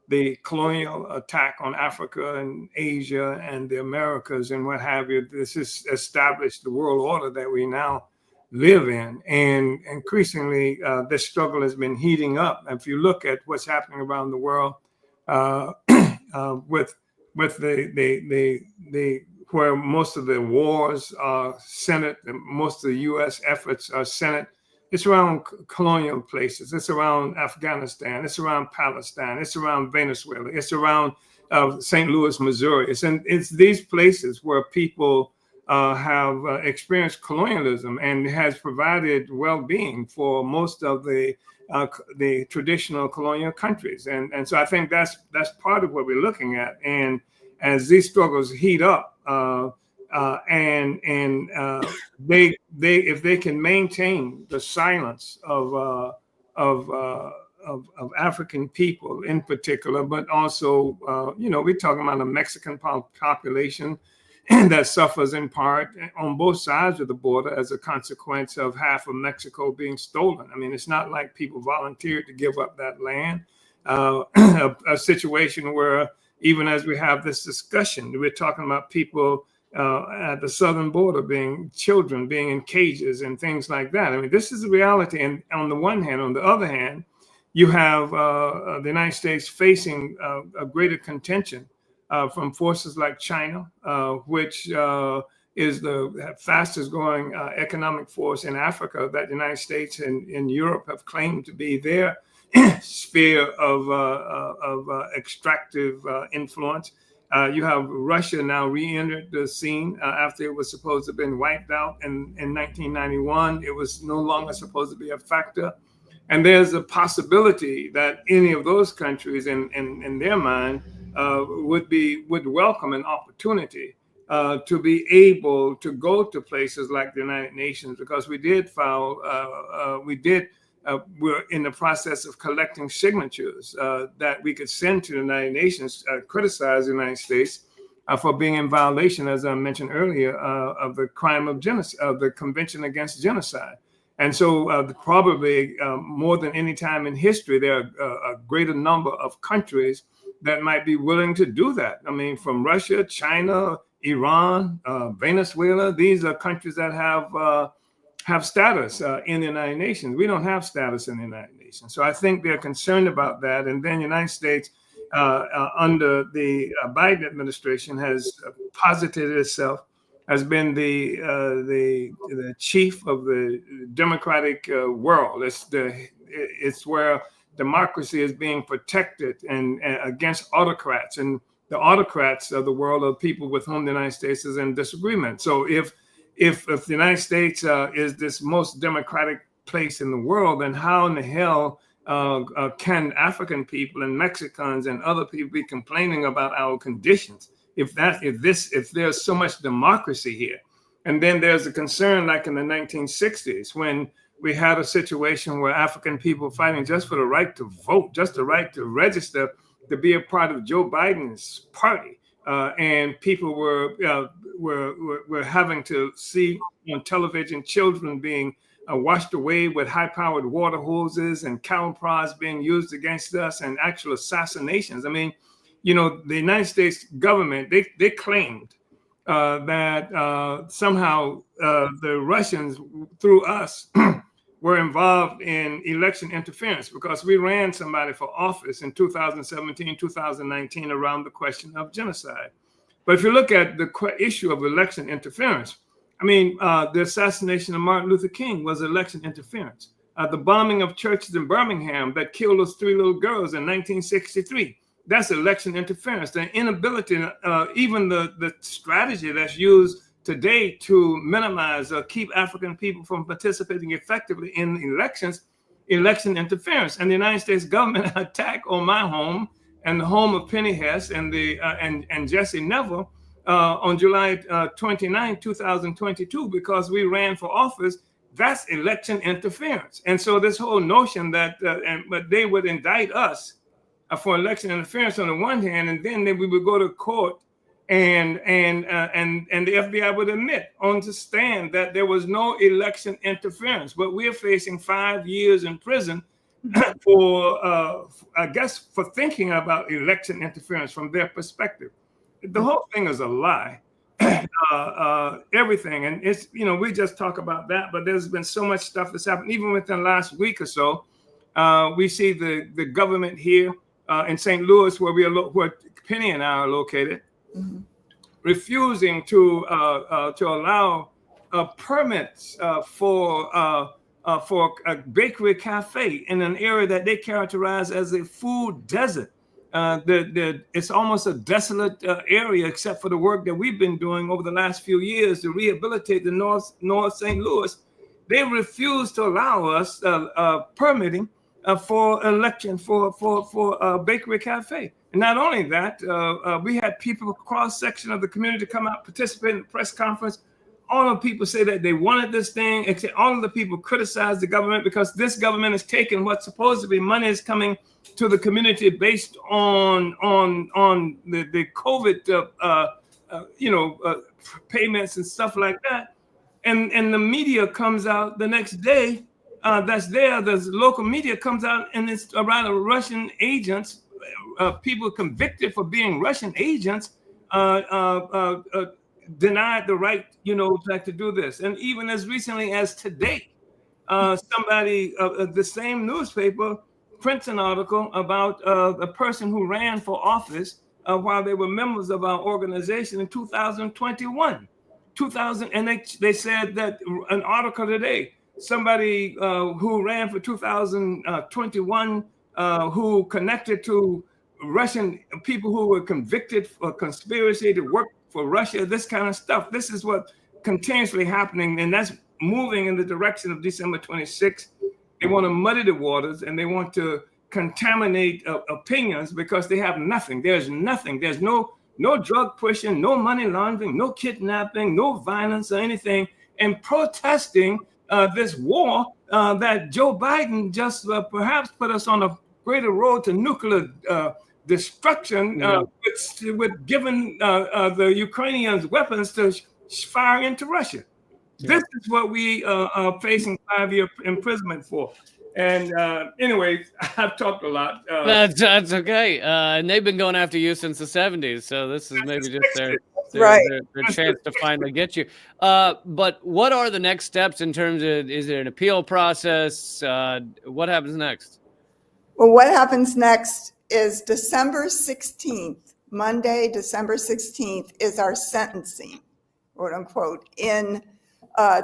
the colonial attack on Africa and Asia and the Americas and what have you, this has established the world order that we now live in. And increasingly, this struggle has been heating up. If you look at what's happening around the world with the where most of the wars are centered, and most of the U.S. efforts are centered, it's around colonial places. It's around Afghanistan. It's around Palestine. It's around Venezuela. It's around St. Louis, Missouri. It's these places where people have experienced colonialism and has provided well-being for most of the traditional colonial countries. And so I think that's part of what we're looking at. And as these struggles heat up, they if they can maintain the silence of African people in particular, but also we're talking about a Mexican population that suffers in part on both sides of the border as a consequence of half of Mexico being stolen. I mean, it's not like people volunteered to give up that land. A situation where even as we have this discussion, we're talking about people at the southern border children being in cages and things like that. I mean, this is the reality. And on the one hand, on the other hand, you have the United States facing a greater contention from forces like China, which is the fastest growing economic force in Africa that the United States and Europe have claimed to be their sphere of extractive influence. You have Russia now re-entered the scene after it was supposed to have been wiped out in 1991. It was no longer supposed to be a factor. And there's a possibility that any of those countries in their mind would welcome an opportunity to be able to go to places like the United Nations, because we're in the process of collecting signatures that we could send to the United Nations, criticize the United States for being in violation, as I mentioned earlier, of the crime of genocide, of the Convention Against Genocide. And so probably more than any time in history, there are a greater number of countries that might be willing to do that. I mean, from Russia, China, Iran, Venezuela, these are countries that have status in the United Nations. We don't have status in the United Nations. So I think they're concerned about that. And then the United States, under the Biden administration, has posited itself has been the chief of the democratic world. It's where democracy is being protected and against autocrats. And the autocrats of the world are people with whom the United States is in disagreement. So if the United States is this most democratic place in the world, then how in the hell can African people and Mexicans and other people be complaining about our conditions if there's so much democracy here? And then there's a concern like in the 1960s when we had a situation where African people fighting just for the right to vote, just the right to register, to be a part of Joe Biden's party. and people were having to see on television children being washed away with high-powered water hoses and cattle prods being used against us, and actual assassinations. I mean, you know, the United States government, they claimed that somehow the Russians, through us, were involved in election interference because we ran somebody for office in 2017, 2019 around the question of genocide. But if you look at the issue of election interference, I mean, the assassination of Martin Luther King was election interference. The bombing of churches in Birmingham that killed those 3 little girls in 1963, that's election interference. The inability, even the strategy that's used today to minimize or keep African people from participating effectively in elections, election interference. And the United States government attack on my home and the home of Penny Hess and and Jesse Neville on July 29, 2022, because we ran for office. That's election interference. And so this whole notion that but they would indict us for election interference on the one hand, and then we would go to court, and the FBI would admit on the stand that there was no election interference. But we're facing 5 years in prison for I guess for thinking about election interference from their perspective. The whole thing is a lie. Everything, and it's, you know, we just talk about that, but there's been so much stuff that's happened even within the last week or so. We see the government here in St. Louis, where Penny and I are located, refusing to allow permits for a bakery cafe in an area that they characterize as a food desert. It's almost a desolate area, except for the work that we've been doing over the last few years to rehabilitate the North St. Louis. They refuse to allow us permitting for election for a bakery cafe. And not only that, we had people cross section of the community come out, participate in the press conference. All the people say that they wanted this thing, except all of the people criticize the government because this government is taking what supposed to be money is coming to the community based on the COVID payments and stuff like that. And the media comes out the next day. The local media comes out and it's around Russian agents, people convicted for being Russian agents, denied the right, to do this. And even as recently as today, somebody, the same newspaper prints an article about a person who ran for office while they were members of our organization in 2021. And they said that an article today, somebody who ran for 2021 who connected to Russian people who were convicted for conspiracy to work for Russia, this kind of stuff. This is what continuously happening, and that's moving in the direction of December 26th. They want to muddy the waters and they want to contaminate opinions because they have nothing. There's nothing. There's no drug pushing, no money laundering, no kidnapping, no violence or anything, and protesting this war that Joe Biden just perhaps put us on a greater road to nuclear destruction, with giving the Ukrainians weapons to fire into Russia. This is what we are facing 5-year imprisonment for. And anyway, I've talked a lot. That's okay. And they've been going after you since the 70s. So this is maybe just their chance to finally get you. But what are the next steps in terms of, is there an appeal process? What happens next? Well, what happens next is December 16th, Monday, December 16th is our sentencing, quote unquote, in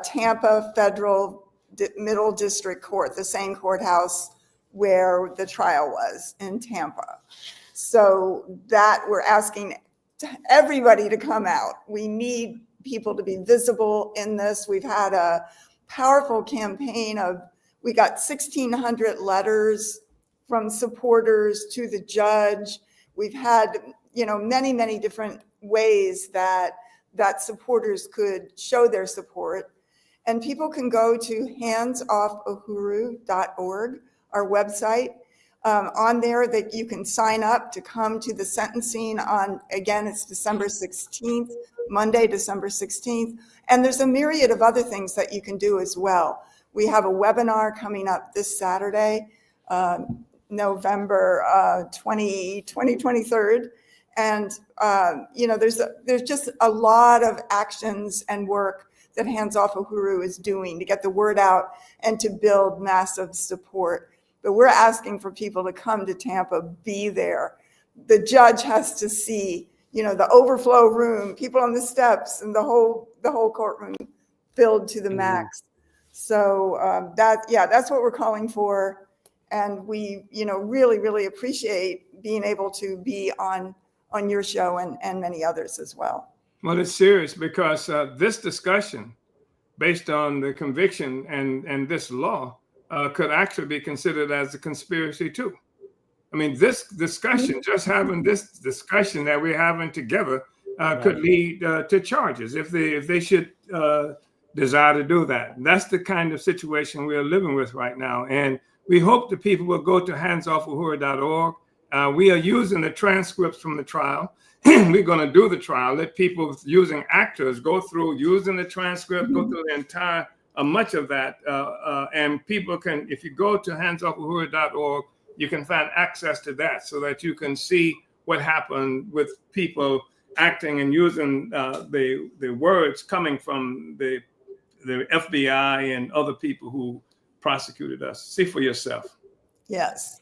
Tampa Federal Middle District Court, the same courthouse where the trial was in Tampa. So that we're asking everybody to come out. We need people to be visible in this. We've had a powerful campaign we got 1,600 letters from supporters to the judge. We've had, many, many different ways that supporters could show their support. And people can go to handsoffUhuru.org, our website. on there that you can sign up to come to the sentencing on, again, it's December 16th, Monday, December 16th. And there's a myriad of other things that you can do as well. We have a webinar coming up this Saturday, November 23rd. And, there's just a lot of actions and work that Hands Off Uhuru is doing to get the word out and to build massive support. But we're asking for people to come to Tampa, be there. The judge has to see, the overflow room, people on the steps, and the whole courtroom filled to the max. So that's what we're calling for. And we, really, really appreciate being able to be on your show and many others as well. Well, it's serious because this discussion, based on the conviction and this law, could actually be considered as a conspiracy too. I mean, this discussion, just having this discussion that we're having together, could lead to charges if they should desire to do that. And that's the kind of situation we're living with right now. And we hope the people will go to handsoffuhuru.org. We are using the transcripts from the trial. We're going to do the trial, let people using actors go through using the transcript, go through the entire much of that. And people can, if you go to handsoffuhuru.org, you can find access to that so that you can see what happened with people acting and using the words coming from the FBI and other people who prosecuted us. See for yourself. Yes.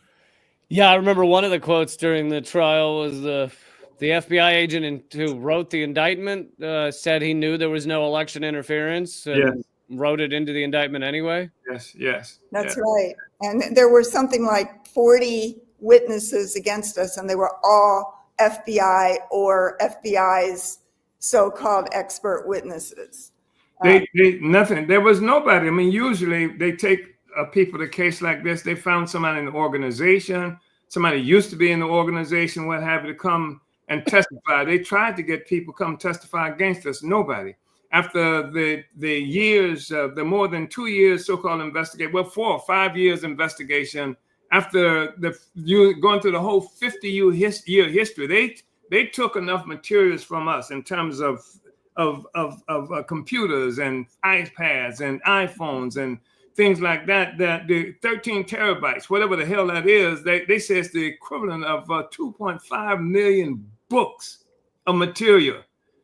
Yeah, I remember one of the quotes during the trial was the FBI agent who wrote the indictment said he knew there was no election interference and wrote it into the indictment anyway. Yes. That's right. And there were something like 40 witnesses against us, and they were all FBI or FBI's so-called expert witnesses. Nothing. There was nobody. I mean, usually they take people to a case like this. They found somebody in the organization, somebody used to be in the organization, what have you, to come and testify. They tried to get people come testify against us. Nobody. After the years, the more than 2 years so-called investigation, 4 or 5 years investigation, after going through the whole 50-year history, they took enough materials from us in terms of computers and iPads and iPhones and things like that, that the 13 terabytes, whatever the hell that is, they say it's the equivalent of 2.5 million books of material.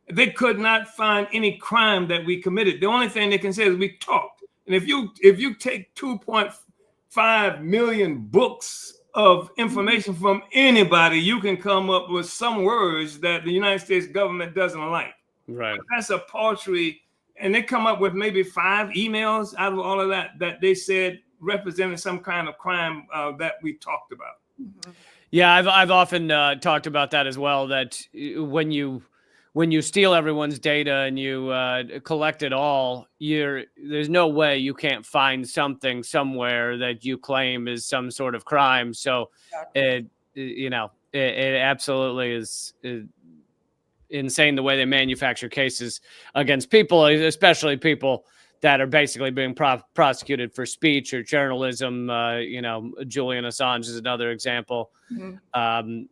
They could not find any crime that we committed. The only thing they can say is we talked. And if you take 2.5 million books of information from anybody, you can come up with some words that the United States government doesn't like. Right. But that's a paltry, and they come up with maybe 5 emails out of all of that they said represented some kind of crime that we talked about. Mm-hmm. Yeah, I've often talked about that as well, that when you steal everyone's data and you collect it all, there's no way you can't find something somewhere that you claim is some sort of crime. So it absolutely is insane the way they manufacture cases against people, especially people that are basically being prosecuted for speech or journalism. Julian Assange is another example. Mm-hmm.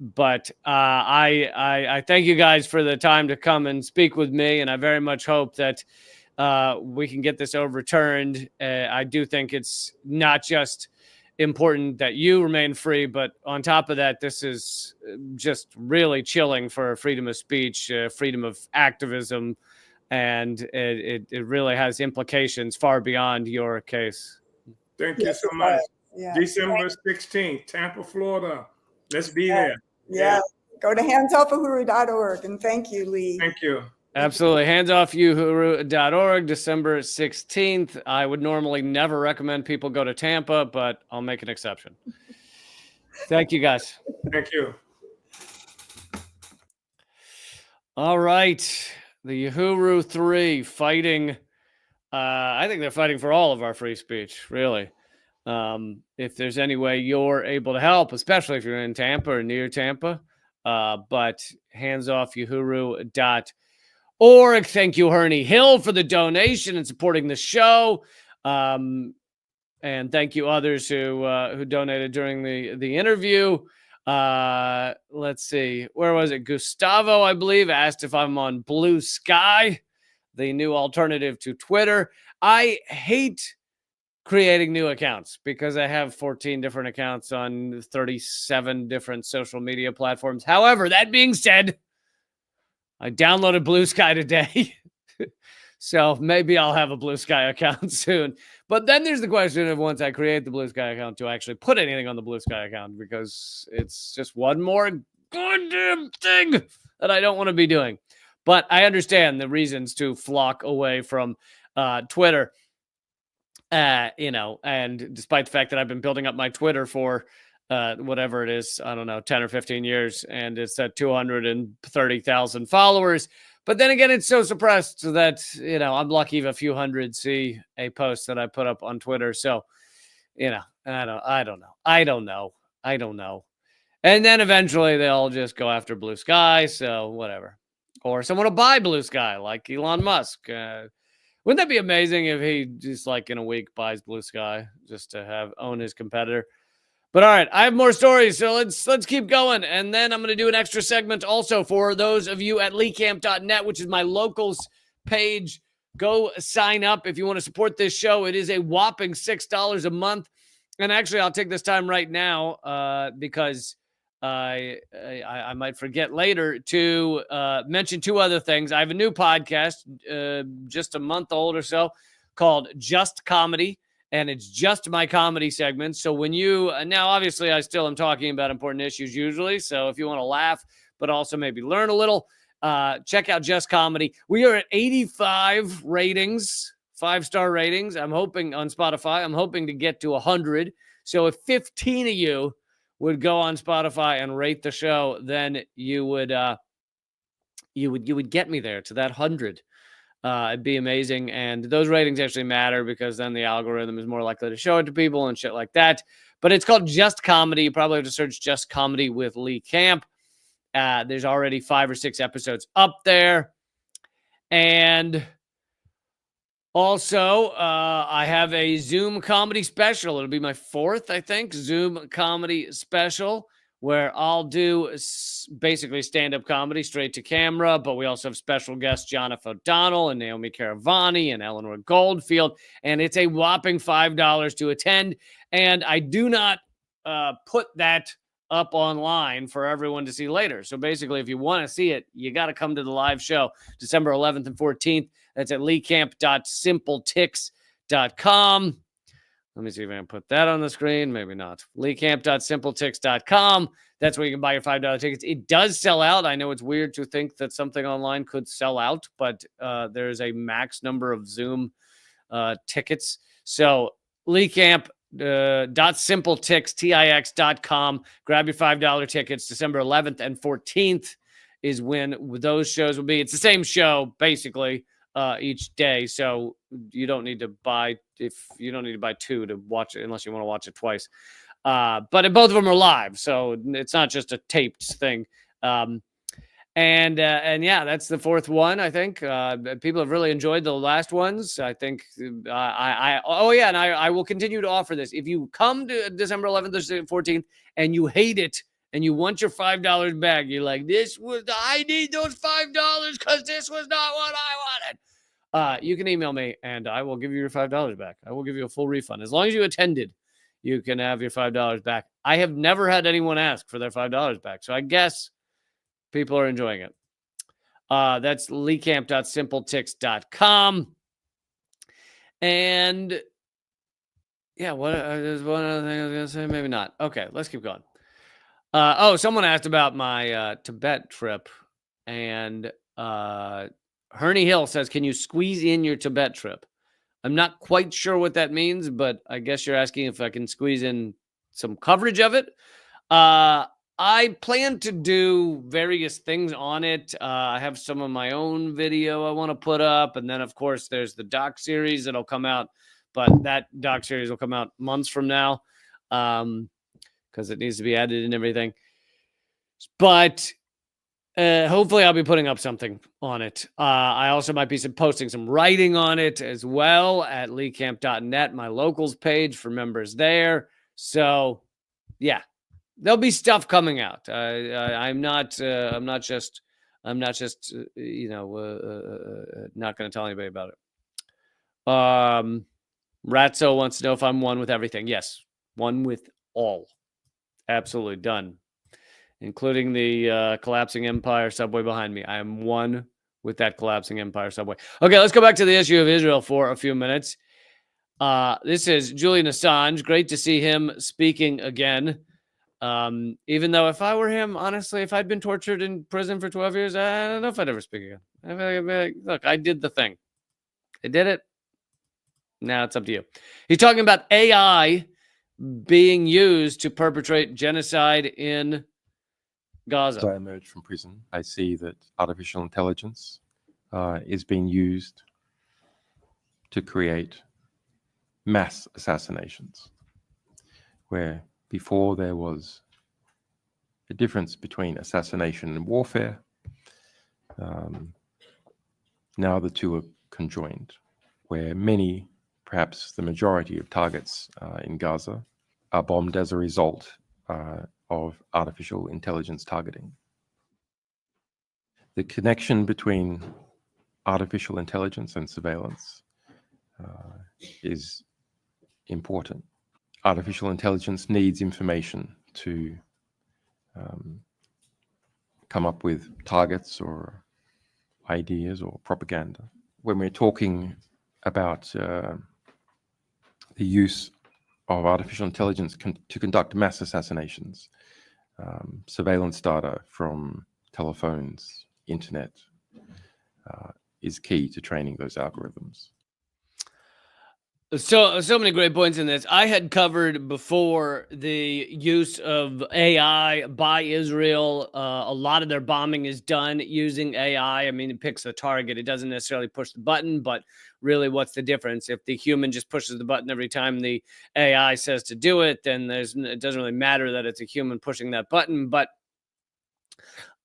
But I thank you guys for the time to come and speak with me, and I very much hope that we can get this overturned. I do think it's not just important that you remain free, but on top of that, this is just really chilling for freedom of speech, freedom of activism, and it really has implications far beyond your case. Thank you so much. Yeah. December 16th, Tampa, Florida. Let's be there. Yeah. Go to handsoffuhuru.org, and thank you, Lee. Thank you. Absolutely. Handsoffuhuru.org, December 16th. I would normally never recommend people go to Tampa, but I'll make an exception. Thank you, guys. Thank you. All right. The Uhuru 3 fighting. I think they're fighting for all of our free speech, really. If there's any way you're able to help, especially if you're in Tampa or near Tampa, but handsoffuhuru.org. Thank you, Herney Hill, for the donation and supporting the show. And thank you others who donated during the interview. Let's see, where was it? Gustavo, I believe, asked if I'm on Blue Sky, the new alternative to Twitter. I hate creating new accounts because I have 14 different accounts on 37 different social media platforms. However, that being said, I downloaded Blue Sky today. So maybe I'll have a Blue Sky account soon. But then there's the question of once I create the Blue Sky account to actually put anything on the Blue Sky account, because it's just one more goddamn thing that I don't want to be doing. But I understand the reasons to flock away from Twitter. And despite the fact that I've been building up my Twitter for whatever it is, I don't know, 10 or 15 years, and it's at 230,000 followers. But then again, it's so suppressed that, I'm lucky if a few hundred see a post that I put up on Twitter. So, I don't know. And then eventually they'll just go after Blue Sky. So whatever. Or someone will buy Blue Sky like Elon Musk. Wouldn't that be amazing if he just in a week buys Blue Sky just to own his competitor? But all right, I have more stories, so let's keep going. And then I'm going to do an extra segment also for those of you at leecamp.net, which is my locals page. Go sign up if you want to support this show. It is a whopping $6 a month. And actually, I'll take this time right now because I might forget later to mention two other things. I have a new podcast, just a month old or so, called Just Comedy. And it's just my comedy segment. So when now obviously I still am talking about important issues usually. So if you want to laugh, but also maybe learn a little, check out Just Comedy. We are at 85 ratings, 5-star ratings. I'm hoping on Spotify, I'm hoping to get to 100. So if 15 of you would go on Spotify and rate the show, then you would get me there to that 100. It'd be amazing. And those ratings actually matter because then the algorithm is more likely to show it to people and shit like that. But it's called Just Comedy. You probably have to search Just Comedy with Lee Camp. There's already 5 or 6 episodes up there. And also, I have a Zoom comedy special. It'll be my 4th, I think, Zoom comedy special, where I'll do basically stand-up comedy straight to camera, but we also have special guests Jonathan O'Donnell and Naomi Caravani and Eleanor Goldfield, and it's a whopping $5 to attend, and I do not put that up online for everyone to see later. So basically, if you want to see it, you got to come to the live show, December 11th and 14th. That's at leecamp.simpletix.com. Let me see if I can put that on the screen. Maybe not. leecamp.simpletix.com. That's where you can buy your $5 tickets. It does sell out. I know it's weird to think that something online could sell out, but there's a max number of Zoom tickets. So leecamp.simpletix.com. Grab your $5 tickets. December 11th and 14th is when those shows will be. It's the same show, basically, each day. So you don't need to buy 2 to watch it unless you want to watch it twice. But both of them are live, so it's not just a taped thing. And yeah, that's the 4th one. I think people have really enjoyed the last ones. I think I will continue to offer this. If you come to December 11th or 14th and you hate it and you want your $5 back, you're like, I need those $5 because this was not what I wanted. You can email me and I will give you your $5 back. I will give you a full refund. As long as you attended, you can have your $5 back. I have never had anyone ask for their $5 back. So I guess people are enjoying it. That's leecamp.simpletix.com. And yeah, there's one other thing I was going to say. Maybe not. Okay, let's keep going. Someone asked about my Tibet trip. And Herney Hill says, can you squeeze in your Tibet trip? I'm not quite sure what that means, but I guess you're asking if I can squeeze in some coverage of it. I plan to do various things on it. I have some of my own video I want to put up. And then, of course, there's the doc series that'll come out. But that doc series will come out months from now because it needs to be edited and everything. But Hopefully I'll be putting up something on it. I also might be posting some writing on it as well at leecamp.net, my locals page for members there. So yeah, there'll be stuff coming out. I'm not just not going to tell anybody about it. Ratso wants to know if I'm one with everything. Yes, one with all. Absolutely done. Including the collapsing empire subway behind me. I am one with that collapsing empire subway. Okay, let's go back to the issue of Israel for a few minutes. This is Julian Assange. Great to see him speaking again. Even though if I were him, honestly, if I'd been tortured in prison for 12 years, I don't know if I'd ever speak again. I'd be like, look, I did the thing. I did it. Now it's up to you. He's talking about AI being used to perpetrate genocide in Gaza. As I emerge from prison, I see that artificial intelligence is being used to create mass assassinations, where before there was a difference between assassination and warfare. Now the two are conjoined, where many, perhaps the majority of targets in Gaza are bombed as a result of artificial intelligence targeting. The connection between artificial intelligence and surveillance is important. Artificial intelligence needs information to come up with targets or ideas or propaganda. When we're talking about the use of artificial intelligence to conduct mass assassinations, surveillance data from telephones, internet, is key to training those algorithms. So many great points in this. I had covered before the use of AI by Israel. A lot of their bombing is done using AI. I mean, it picks the target. It doesn't necessarily push the button, but really what's the difference? If the human just pushes the button every time the AI says to do it, then it doesn't really matter that it's a human pushing that button. But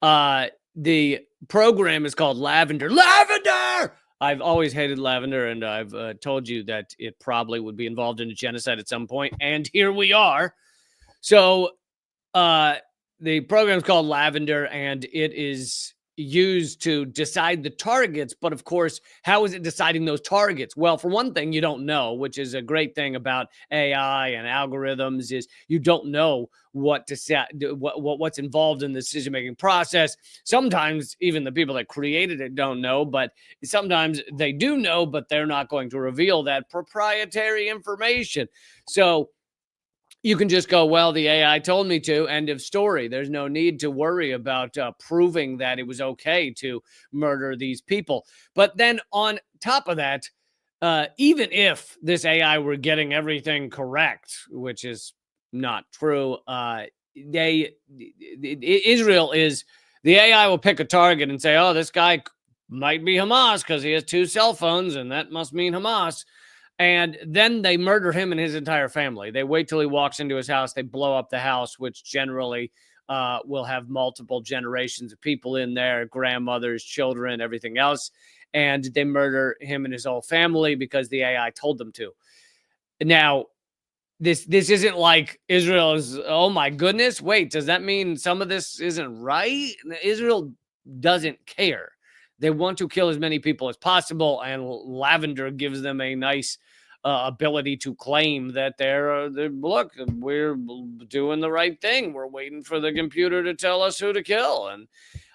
the program is called Lavender. Lavender! I've always hated lavender, and I've told you that it probably would be involved in a genocide at some point, and here we are. So the program is called Lavender, and it is used to decide the targets. But of course, how is it deciding those targets? Well, for one thing, you don't know, which is a great thing about AI and algorithms, is you don't know what to set, what's involved in the decision-making process. Sometimes even the people that created it don't know, but sometimes they do know, but they're not going to reveal that proprietary information. So you can just go, well, the AI told me to, end of story. There's no need to worry about proving that it was okay to murder these people. But then on top of that, even if this AI were getting everything correct, which is not true, Israel is, the AI will pick a target and say, oh, this guy might be Hamas because he has 2 cell phones, and that must mean Hamas. And then they murder him and his entire family. They wait till he walks into his house. They blow up the house, which generally will have multiple generations of people in there, grandmothers, children, everything else. And they murder him and his whole family because the AI told them to. Now, this isn't like Israel is, oh my goodness, wait, does that mean some of this isn't right? Israel doesn't care. They want to kill as many people as possible, and Lavender gives them a nice ability to claim that they're look, we're doing the right thing. We're waiting for the computer to tell us who to kill. And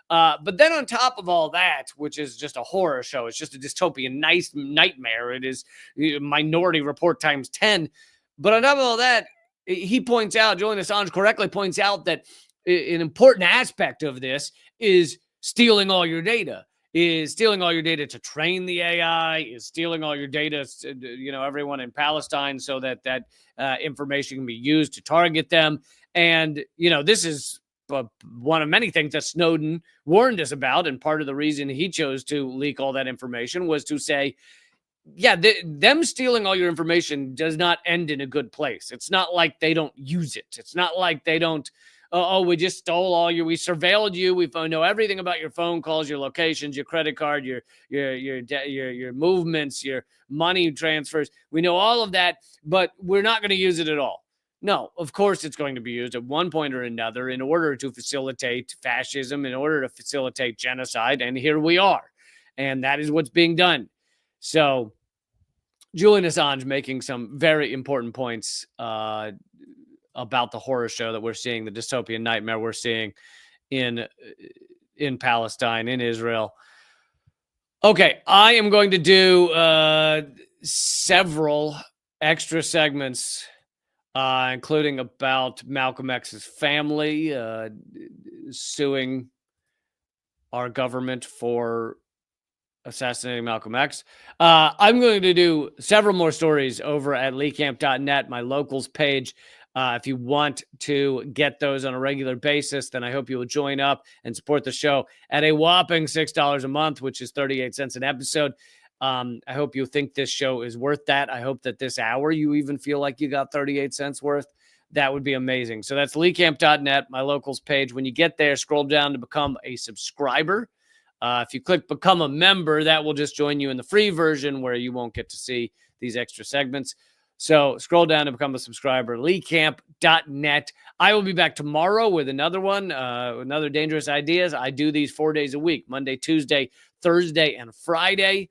but then on top of all that, which is just a horror show, it's just a dystopian nightmare. It is Minority Report times 10. But on top of all that, he points out, Julian Assange correctly points out that an important aspect of this is stealing all your data. Is stealing all your data to train the AI, is stealing all your data, everyone in Palestine, so that information can be used to target them. And, this is one of many things that Snowden warned us about. And part of the reason he chose to leak all that information was to say, yeah, them stealing all your information does not end in a good place. It's not like they don't use it. It's not like they don't oh, we just stole all we surveilled you. We know everything about your phone calls, your locations, your credit card, your movements, your money transfers. We know all of that, but we're not going to use it at all. No, of course it's going to be used at one point or another in order to facilitate fascism, in order to facilitate genocide. And here we are. And that is what's being done. So Julian Assange making some very important points about the horror show that we're seeing, the dystopian nightmare we're seeing in Palestine, in Israel. Okay, I am going to do several extra segments, including about Malcolm X's family suing our government for assassinating Malcolm X. I'm going to do several more stories over at leecamp.net, my locals page. If you want to get those on a regular basis, then I hope you will join up and support the show at a whopping $6 a month, which is 38 cents an episode. I hope you think this show is worth that. I hope that this hour you even feel like you got 38 cents worth. That would be amazing. So that's leecamp.net, my locals page. When you get there, scroll down to become a subscriber. If you click become a member, that will just join you in the free version where you won't get to see these extra segments. So scroll down to become a subscriber, leecamp.net. I will be back tomorrow with another one, another Dangerous Ideas. I do these 4 days a week, Monday, Tuesday, Thursday, and Friday.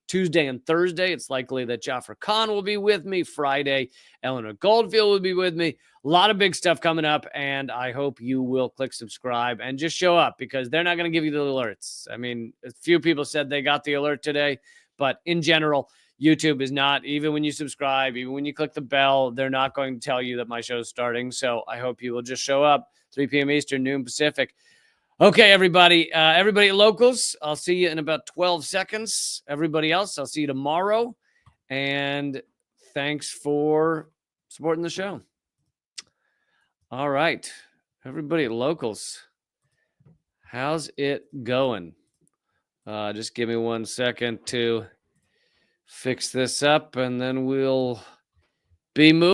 Tuesday and Thursday, it's likely that Jafar Khan will be with me. Friday, Eleanor Goldfield will be with me. A lot of big stuff coming up, and I hope you will click subscribe and just show up because they're not going to give you the alerts. I mean, a few people said they got the alert today, but in general, YouTube is not, even when you subscribe, even when you click the bell, they're not going to tell you that my show's starting. So I hope you will just show up, 3 p.m. Eastern, noon Pacific. Okay, everybody at Locals, I'll see you in about 12 seconds. Everybody else, I'll see you tomorrow. And thanks for supporting the show. All right, everybody at Locals, how's it going? Just give me 1 second to fix this up, and then we'll be moving.